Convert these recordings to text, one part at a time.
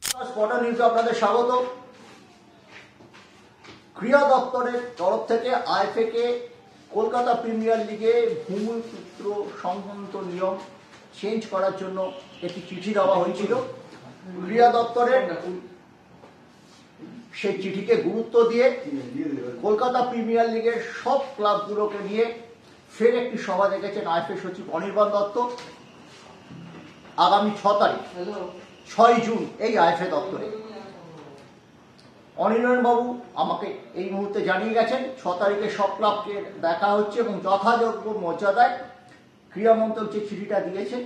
Spotter নিউজে আপনাদের স্বাগত। ক্রীড়া দপ্তরের তরফ থেকে আইএফএ কে কলকাতা প্রিমিয়ার লিগে ভূমিপুত্র সংক্রান্ত নিয়ম চেঞ্জ করার জন্য একটি চিঠি দেওয়া হয়েছিল। ক্রীড়া দপ্তরের সেই চিঠিকে গুরুত্ব দিয়ে কলকাতা প্রিমিয়ার লিগের সব ক্লাবগুলোকে নিয়ে ফের একটি সভা ডেকেছেন আইএফএ সচিব অনির্বাণ দত্ত। আগামী 6 জুন এই আইএফএ দপ্তরে অনির্বাণ বাবু আমাকে এই মুহূর্তে জানিয়ে গেছেন 6 তারিখে সব ক্লাবকে দেখা হচ্ছে এবং যথাযোগ্য মর্যাদায় ক্রীড়ামন্ত্রক যে চিঠিটা দিয়েছেন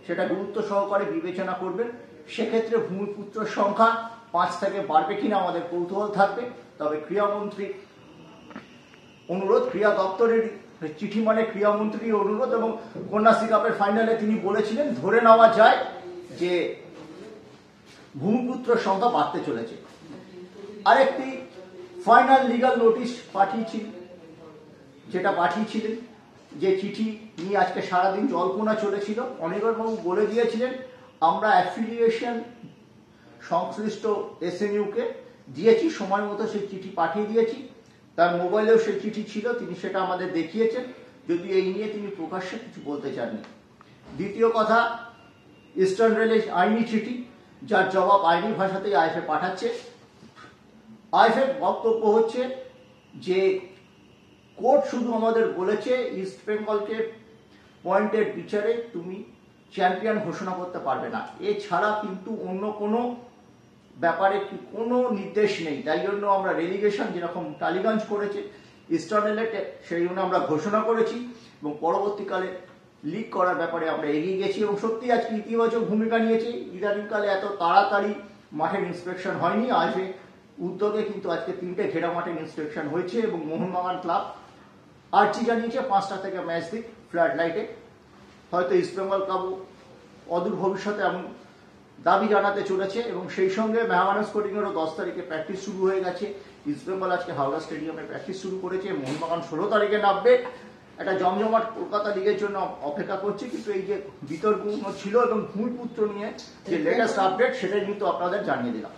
সেটা গুরুত্ব সহকারে বিবেচনা করবেন। সেক্ষেত্রে ভূমিপুত্রের সংখ্যা 5 থেকে বাড়বে কিনা আমাদের কৌতূহল থাকবে। তবে ক্রীড়ামন্ত্রীর অনুরোধ, ক্রীড়া দপ্তরের চিঠি মানে ক্রীড়ামন্ত্রীর অনুরোধ, এবং কন্যাশ্রী কাপের ফাইনালে তিনি বলেছিলেন ধরে নেওয়া যায় যে ভূমিপুত্রের সংখ্যা বাড়তে চলেছে। আরেকটি ফাইনাল লিগাল নোটিশ পাঠিয়েছিলেন, যে চিঠি নিয়ে আজকে সারাদিন জল্পনা চলেছিল। অনির্বাণবাবু বলে দিয়েছিলেন আমরা অ্যাফিলিয়েশন সংশ্লিষ্ট এসএনইউকে দিয়েছি, সময় মতো সেই চিঠি পাঠিয়ে দিয়েছি। তার মোবাইলেও সেই চিঠি ছিল, তিনি সেটা আমাদের দেখিয়েছেন, যদিও এই নিয়ে তিনি প্রকাশ্যে কিছু বলতে চাননি। দ্বিতীয় কথা, ইস্টার্ন রেলের আইনি চিঠি, যার জবাব আইনি ভাষাতেই আইএফএ পাঠাচ্ছে। আইএফএর বক্তব্য হচ্ছে যে কোর্ট শুধু আমাদের বলেছে ইস্ট বেঙ্গলকে পয়েন্টের বিচারে তুমি চ্যাম্পিয়ন ঘোষণা করতে পারবে না, এছাড়া কিন্তু অন্য কোনো ব্যাপারে কোনো নির্দেশ নেই। তাই জন্য আমরা রেলিগেশন যেরকম টালিগঞ্জ করেছে ইস্টার্ন রেলে, সেই জন্য আমরা ঘোষণা করেছি এবং পরবর্তীকালে লিগ করার ব্যাপারে আমরা এগিয়ে গেছি এবং সত্যি আজকে ইতিবাচক ভূমিকা নিয়েছি। ইদানিংকালে এত তাড়াতাড়ি মাঠের ইন্সপেকশন হয়নি, আজকে উদ্যোগে কিন্তু আজকে 3টে ঘেরা মাঠের ইন্সপেকশন হয়েছে এবং মোহনবাগান ক্লাব আর্জি জানিয়েছে 5টা থেকে ম্যাচ দিক ফ্লাড লাইটে। হয়তো ইস্টবেঙ্গল ক্লাবও অদূর ভবিষ্যতে এমন দাবি জানাতে চলেছে এবং সেই সঙ্গে মেহমান স্পোর্টিংয়েরও 10 তারিখে প্র্যাকটিস শুরু হয়ে গেছে। ইস্টবেঙ্গল আজকে হাওড়া স্টেডিয়ামে প্র্যাকটিস শুরু করেছে, মোহনবাগান 16 তারিখে নামবে। একটা জমজমাট কলকাতা লিগের জন্য অপেক্ষা করছে। কিন্তু এই যে বিতর্কগুলো ছিল এবং ভূমিপুত্র নিয়ে যে লেটেস্ট আপডেট, সেটাই কিন্তু আপনাদের জানিয়ে দিলাম।